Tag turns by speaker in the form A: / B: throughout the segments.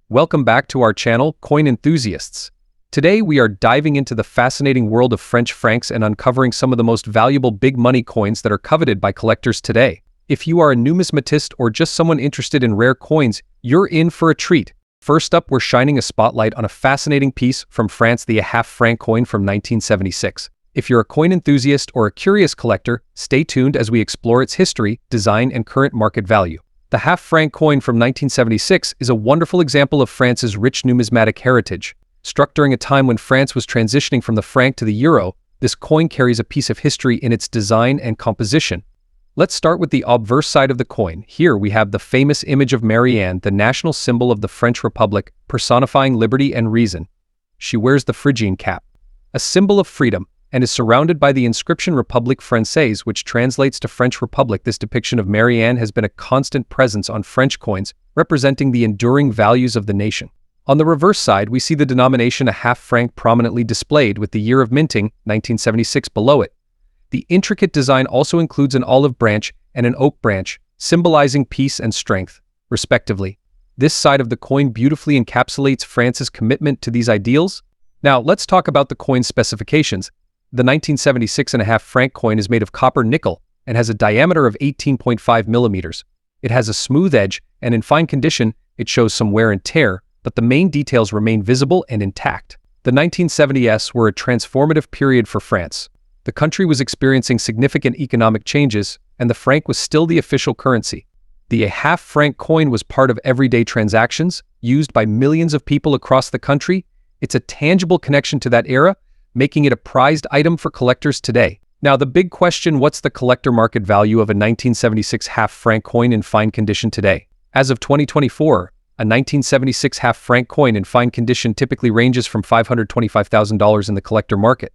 A: Welcome back to our channel, Coin Enthusiasts. Today we are diving into the fascinating world of French francs and uncovering some of the most valuable big money coins that are coveted by collectors today. If you are a numismatist or just someone interested in rare coins, you're in for a treat. First up, we're shining a spotlight on a fascinating piece from France, the half franc coin from 1976. If you're a coin enthusiast or a curious collector, stay tuned as we explore its history, design, and current market value. The half franc coin from 1976 is a wonderful example of France's rich numismatic heritage. Struck during a time when France was transitioning from the franc to the euro, this coin carries a piece of history in its design and composition. Let's start with the obverse side of the coin. Here we have the famous image of Marianne, the national symbol of the French Republic, personifying liberty and reason. She wears the Phrygian cap, a symbol of freedom, and is surrounded by the inscription République Française, which translates to French Republic. This depiction of Marianne has been a constant presence on French coins, representing the enduring values of the nation. On the reverse side, we see the denomination a half franc prominently displayed, with the year of minting, 1976, below it. The intricate design also includes an olive branch and an oak branch, symbolizing peace and strength, respectively. This side of the coin beautifully encapsulates France's commitment to these ideals. Now, let's talk about the coin's specifications. The 1976 half franc coin is made of copper nickel and has a diameter of 18.5 millimeters. It has a smooth edge, and in fine condition, it shows some wear and tear, but the main details remain visible and intact. The 1970s were a transformative period for France. The country was experiencing significant economic changes, and the franc was still the official currency. The half franc coin was part of everyday transactions, used by millions of people across the country. It's a tangible connection to that era, making it a prized item for collectors today. Now, the big question: what's the collector market value of a 1976 half franc coin in fine condition today? As of 2024, a 1976 half franc coin in fine condition typically ranges from $525,000 in the collector market.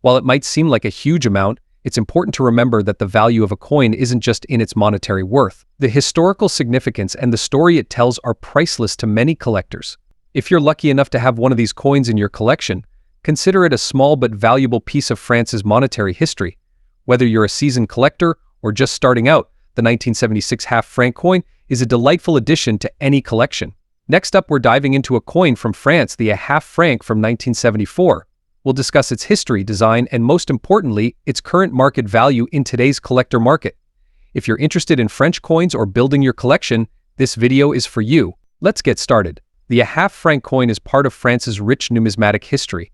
A: While it might seem like a huge amount, it's important to remember that the value of a coin isn't just in its monetary worth. The historical significance and the story it tells are priceless to many collectors. If you're lucky enough to have one of these coins in your collection, consider it a small but valuable piece of France's monetary history. Whether you're a seasoned collector or just starting out, the 1976 half franc coin is a delightful addition to any collection. Next up, we're diving into a coin from France, the half franc from 1974. We'll discuss its history, design, and most importantly, its current market value in today's collector market. If you're interested in French coins or building your collection, this video is for you. Let's get started. The half franc coin is part of France's rich numismatic history.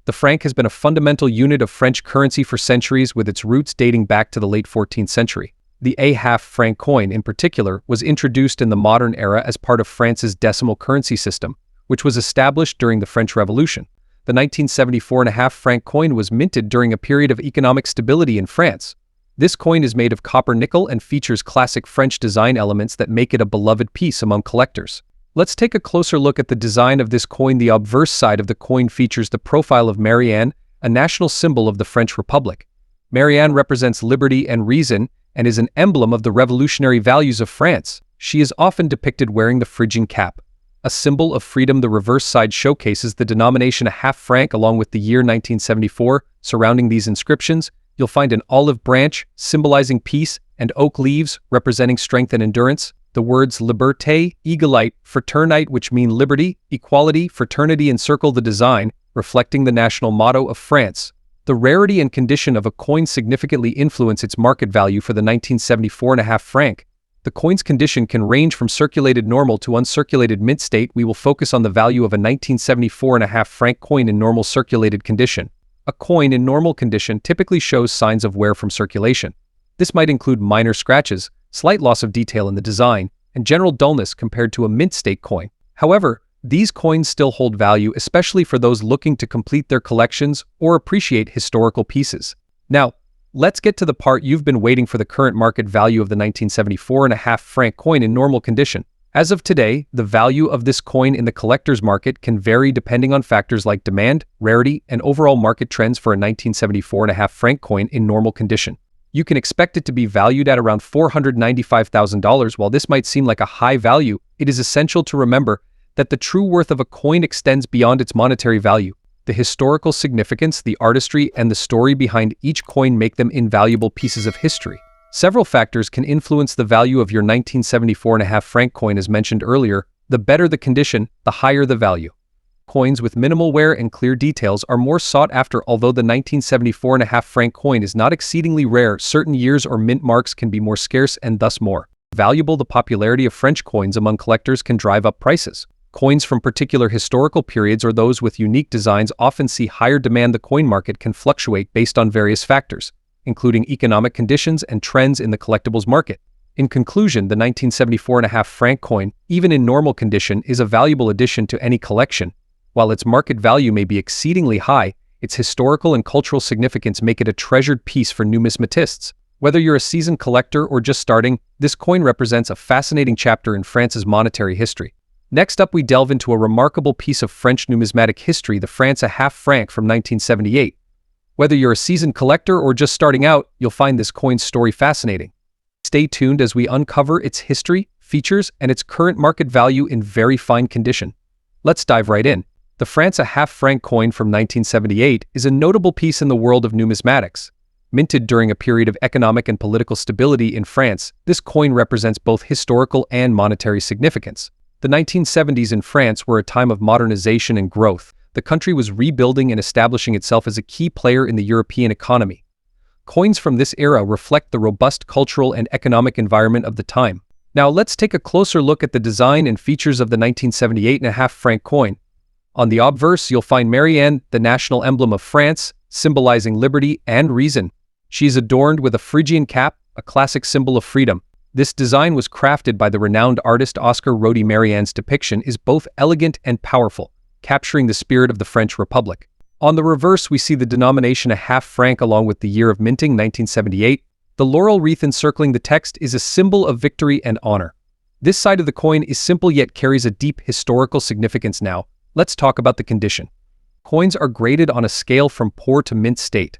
A: The franc has been a fundamental unit of French currency for centuries, with its roots dating back to the late 14th century. The half franc coin, in particular, was introduced in the modern era as part of France's decimal currency system, which was established during the French Revolution. The 1974 half franc coin was minted during a period of economic stability in France. This coin is made of copper nickel and features classic French design elements that make it a beloved piece among collectors. Let's take a closer look at the design of this coin. The obverse side of the coin features the profile of Marianne, a national symbol of the French Republic. Marianne represents liberty and reason and is an emblem of the revolutionary values of France. She is often depicted wearing the Phrygian cap, a symbol of freedom. The reverse side showcases the denomination a half franc along with the year 1974. Surrounding these inscriptions, you'll find an olive branch symbolizing peace and oak leaves representing strength and endurance. The words liberté, égalité, fraternité, which mean liberty, equality, fraternity, encircle the design, reflecting the national motto of France. The rarity and condition of a coin significantly influence its market value. For the 1974 half franc, the coin's condition can range from circulated normal to uncirculated mint state. We will focus on the value of a 1974 half franc coin in normal circulated condition. A coin in normal condition typically shows signs of wear from circulation. This might include minor scratches, slight loss of detail in the design, and general dullness compared to a mint state coin. However, these coins still hold value, especially for those looking to complete their collections or appreciate historical pieces. Now, let's get to the part you've been waiting for: the current market value of the 1974 half franc coin in normal condition. As of today, the value of this coin in the collector's market can vary depending on factors like demand, rarity, and overall market trends. For a 1974 half franc coin in normal condition, you can expect it to be valued at around $495,000. While this might seem like a high value, it is essential to remember that the true worth of a coin extends beyond its monetary value. The historical significance, the artistry, and the story behind each coin make them invaluable pieces of history. Several factors can influence the value of your 1974 half franc coin. As mentioned earlier, The better the condition, the higher the value. Coins with minimal wear and clear details are more sought after. Although the 1974.5 franc coin is not exceedingly rare, certain years or mint marks can be more scarce and thus more valuable. The popularity of French coins among collectors can drive up prices. Coins from particular historical periods or those with unique designs often see higher demand. The coin market can fluctuate based on various factors, including economic conditions and trends in the collectibles market. In conclusion, the 1974.5 franc coin, even in normal condition, is a valuable addition to any collection. While its market value may be exceedingly high, its historical and cultural significance make it a treasured piece for numismatists. Whether you're a seasoned collector or just starting, this coin represents a fascinating chapter in France's monetary history. Next up, we delve into a remarkable piece of French numismatic history, the Franc, a half franc from 1978. Whether you're a seasoned collector or just starting out, you'll find this coin's story fascinating. Stay tuned as we uncover its history, features, and its current market value in very fine condition. Let's dive right in. The Franc, a half franc coin from 1978, is a notable piece in the world of numismatics. Minted during a period of economic and political stability in France, this coin represents both historical and monetary significance. The 1970s in France were a time of modernization and growth. The country was rebuilding and establishing itself as a key player in the European economy. Coins from this era reflect the robust cultural and economic environment of the time. Now let's take a closer look at the design and features of the 1978.5 franc coin. On the obverse, you'll find Marianne, the national emblem of France, symbolizing liberty and reason. She is adorned with a Phrygian cap, a classic symbol of freedom. This design was crafted by the renowned artist Oscar Rodi. Marianne's depiction is both elegant and powerful, capturing the spirit of the French Republic. On the reverse, we see the denomination a half franc along with the year of minting, 1978. The laurel wreath encircling the text is a symbol of victory and honor. This side of the coin is simple yet carries a deep historical significance. Now, let's talk about the condition. Coins are graded on a scale from poor to mint state.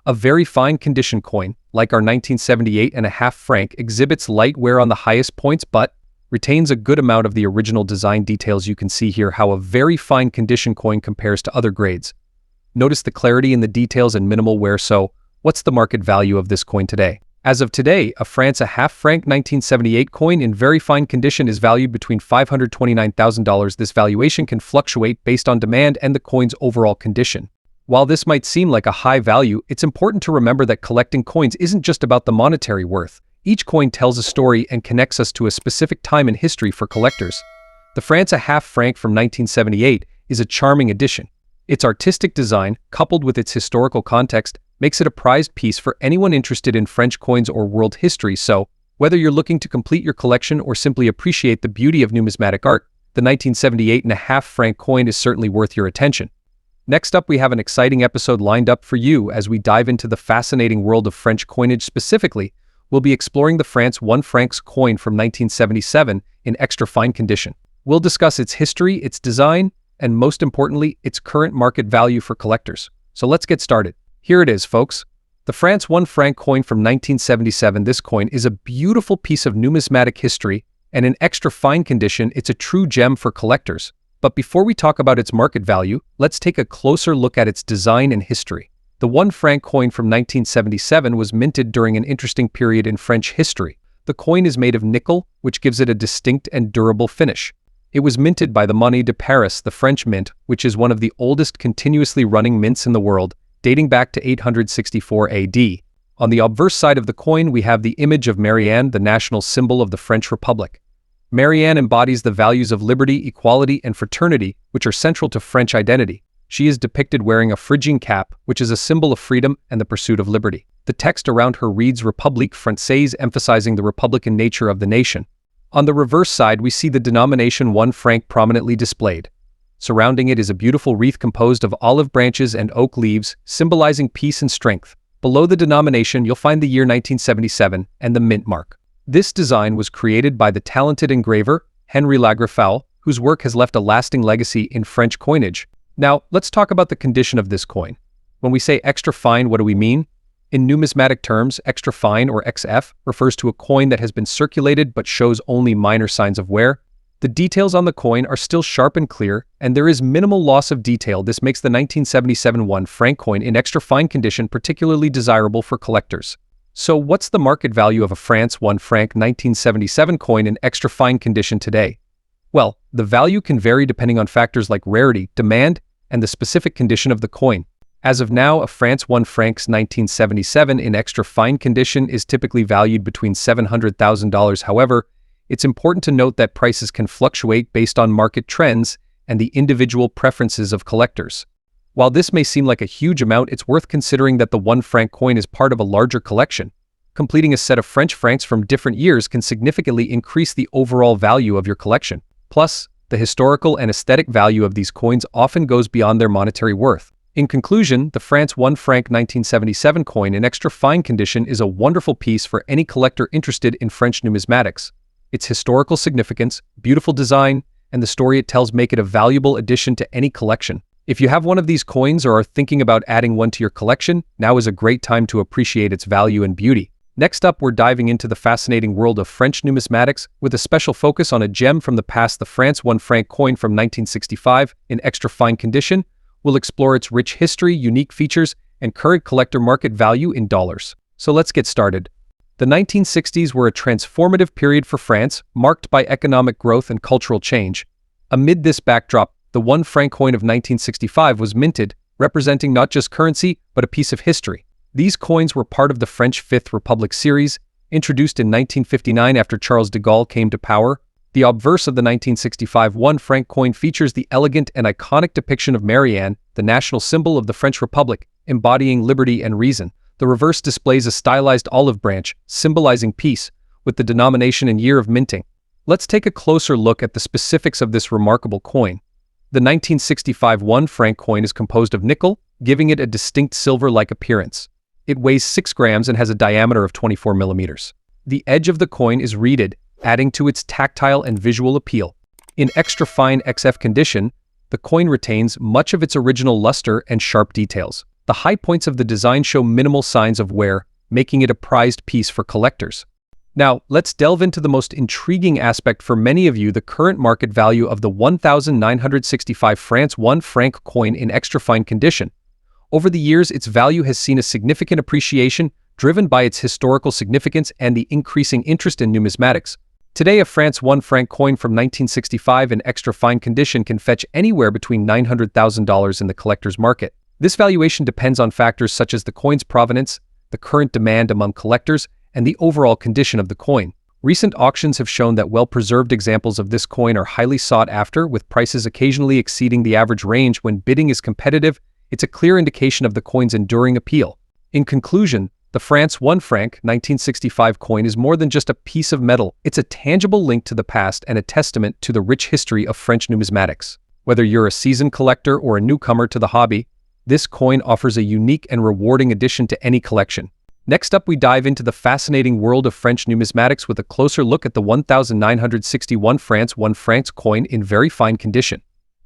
A: A very fine condition coin, like our 1978.5 franc, exhibits light wear on the highest points but retains a good amount of the original design details. You can see here how a very fine condition coin compares to other grades. Notice the clarity in the details and minimal wear. So, what's the market value of this coin today? As of today, a Franc, a half franc 1978 coin in very fine condition is valued between $529,000. This valuation can fluctuate based on demand and the coin's overall condition. While this might seem like a high value, it's important to remember that collecting coins isn't just about the monetary worth. Each coin tells a story and connects us to a specific time in history. For collectors, the Franc, a half franc from 1978 is a charming addition. Its artistic design, coupled with its historical context, makes it a prized piece for anyone interested in French coins or world history. So, whether you're looking to complete your collection or simply appreciate the beauty of numismatic art, the 1978.5 franc coin is certainly worth your attention. Next up, we have an exciting episode lined up for you as we dive into the fascinating world of French coinage. Specifically, we'll be exploring the France 1 francs coin from 1977 in extra fine condition. We'll discuss its history, its design, and most importantly, its current market value for collectors. So let's get started. Here it is, folks. The France 1 franc coin from 1977. This coin is a beautiful piece of numismatic history, and in extra fine condition, it's a true gem for collectors. But before we talk about its market value, let's take a closer look at its design and history. The 1 franc coin from 1977 was minted during an interesting period in French history. The coin is made of nickel, which gives it a distinct and durable finish. It was minted by the Monnaie de Paris, the French mint, which is one of the oldest continuously running mints in the world, dating back to 864 AD. On the obverse side of the coin, we have the image of Marianne, the national symbol of the French Republic. Marianne embodies the values of liberty, equality, and fraternity, which are central to French identity. She is depicted wearing a Phrygian cap, which is a symbol of freedom and the pursuit of liberty. The text around her reads République Française, emphasizing the republican nature of the nation. On the reverse side, we see the denomination 1 franc prominently displayed. Surrounding it is a beautiful wreath composed of olive branches and oak leaves, symbolizing peace and strength. Below the denomination, you'll find the year 1977 and the mint mark. This design was created by the talented engraver, Henri Lagrafal, whose work has left a lasting legacy in French coinage. Now, let's talk about the condition of this coin. When we say extra fine, what do we mean? In numismatic terms, extra fine, or XF, refers to a coin that has been circulated but shows only minor signs of wear. The details on the coin are still sharp and clear, and there is minimal loss of detail. This makes the 1977 1 franc coin in extra fine condition particularly desirable for collectors. So what's the market value of a France 1 franc 1977 coin in extra fine condition today? Well, The value can vary depending on factors like rarity, demand, and the specific condition of the coin. As of now, a France 1 francs 1977 in extra fine condition is typically valued between $700,000. However, it's important to note that prices can fluctuate based on market trends and the individual preferences of collectors. While this may seem like a huge amount, it's worth considering that the 1 franc coin is part of a larger collection. Completing a set of French francs from different years can significantly increase the overall value of your collection. Plus, the historical and aesthetic value of these coins often goes beyond their monetary worth. In conclusion, the France 1 franc 1977 coin in extra fine condition is a wonderful piece for any collector interested in French numismatics. Its historical significance, beautiful design, and the story it tells make it a valuable addition to any collection. If you have one of these coins or are thinking about adding one to your collection, now is a great time to appreciate its value and beauty. Next up, we're diving into the fascinating world of French numismatics with a special focus on a gem from the past, the France 1 franc coin from 1965 in extra fine condition. We'll explore its rich history, unique features, and current collector market value in dollars. So let's get started. The 1960s were a transformative period for France, marked by economic growth and cultural change. Amid this backdrop, the 1 franc coin of 1965 was minted, representing not just currency, but a piece of history. These coins were part of the French Fifth Republic series, introduced in 1959 after Charles de Gaulle came to power. The obverse of the 1965 1 franc coin features the elegant and iconic depiction of Marianne, the national symbol of the French Republic, embodying liberty and reason. The reverse displays a stylized olive branch, symbolizing peace, with the denomination and year of minting. Let's take a closer look at the specifics of this remarkable coin. The 1965 1 franc coin is composed of nickel, giving it a distinct silver-like appearance. It weighs 6 grams and has a diameter of 24 millimeters. The edge of the coin is reeded, adding to its tactile and visual appeal. In extra fine XF condition, the coin retains much of its original luster and sharp details. The high points of the design show minimal signs of wear, making it a prized piece for collectors. Now, let's delve into the most intriguing aspect for many of you, the current market value of the 1965 France 1 franc coin in extra fine condition. Over the years, its value has seen a significant appreciation, driven by its historical significance and the increasing interest in numismatics. Today, a France 1 franc coin from 1965 in extra fine condition can fetch anywhere between $900,000 in the collector's market. This valuation depends on factors such as the coin's provenance, the current demand among collectors, and the overall condition of the coin. Recent auctions have shown that well-preserved examples of this coin are highly sought after, with prices occasionally exceeding the average range. When bidding is competitive, it's a clear indication of the coin's enduring appeal. In conclusion, the France 1 franc 1965 coin is more than just a piece of metal. It's a tangible link to the past and a testament to the rich history of French numismatics. Whether you're a seasoned collector or a newcomer to the hobby, this coin offers a unique and rewarding addition to any collection. Next up, we dive into the fascinating world of French numismatics with a closer look at the 1961 France 1 francs coin in very fine condition.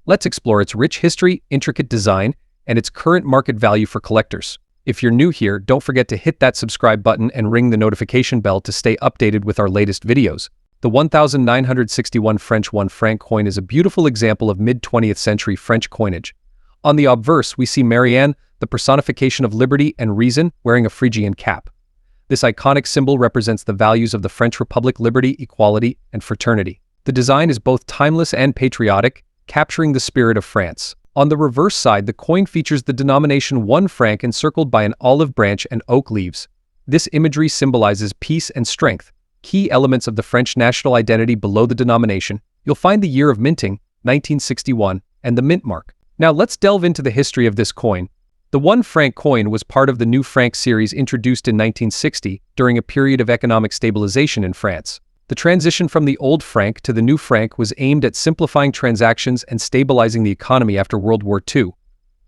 A: Let's explore its rich history, intricate design, and its current market value for collectors. If you're new here, don't forget to hit that subscribe button and ring the notification bell to stay updated with our latest videos. The 1961 French 1 franc coin is a beautiful example of mid-20th century French coinage. On the obverse, we see Marianne, the personification of liberty and reason, wearing a Phrygian cap. This iconic symbol represents the values of the French Republic: liberty, equality, and fraternity. The design is both timeless and patriotic, capturing the spirit of France. On the reverse side, the coin features the denomination 1 franc encircled by an olive branch and oak leaves. This imagery symbolizes peace and strength, key elements of the French national identity. Below the denomination, you'll find the year of minting, 1961, and the mint mark. Now let's delve into the history of this coin. The 1 franc coin was part of the new franc series introduced in 1960 during a period of economic stabilization in France. The transition from the old franc to the new franc was aimed at simplifying transactions and stabilizing the economy after World War II.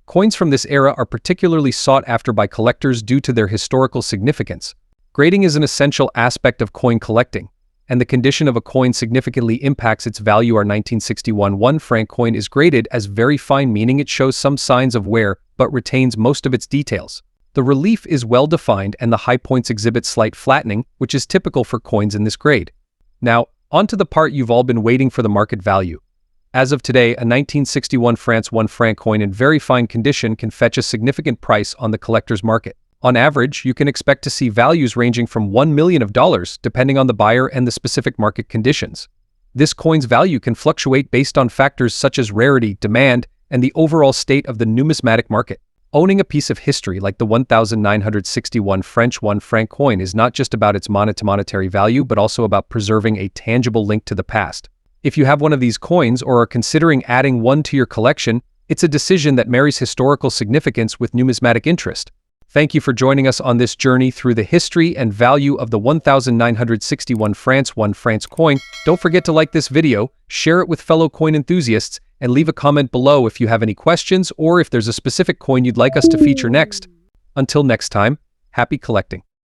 A: Coins from this era are particularly sought after by collectors due to their historical significance. Grading is an essential aspect of coin collecting, and the condition of a coin significantly impacts its value. Our 1961 1 franc coin is graded as very fine, meaning it shows some signs of wear but retains most of its details. The relief is well defined and the high points exhibit slight flattening, which is typical for coins in this grade. Now, on to the part you've all been waiting for: the market value. As of today, a 1961 France 1 franc coin in very fine condition can fetch a significant price on the collector's market. On average, you can expect to see values ranging from $1 million depending on the buyer and the specific market conditions. This coin's value can fluctuate based on factors such as rarity, demand, and the overall state of the numismatic market. Owning a piece of history like the 1961 French 1 franc coin is not just about its monetary value, but also about preserving a tangible link to the past. If you have one of these coins or are considering adding one to your collection, it's a decision that marries historical significance with numismatic interest. Thank you for joining us on this journey through the history and value of the 1961 France 1 franc coin. Don't forget to like this video, share it with fellow coin enthusiasts, and leave a comment below if you have any questions or if there's a specific coin you'd like us to feature next. Until next time, happy collecting.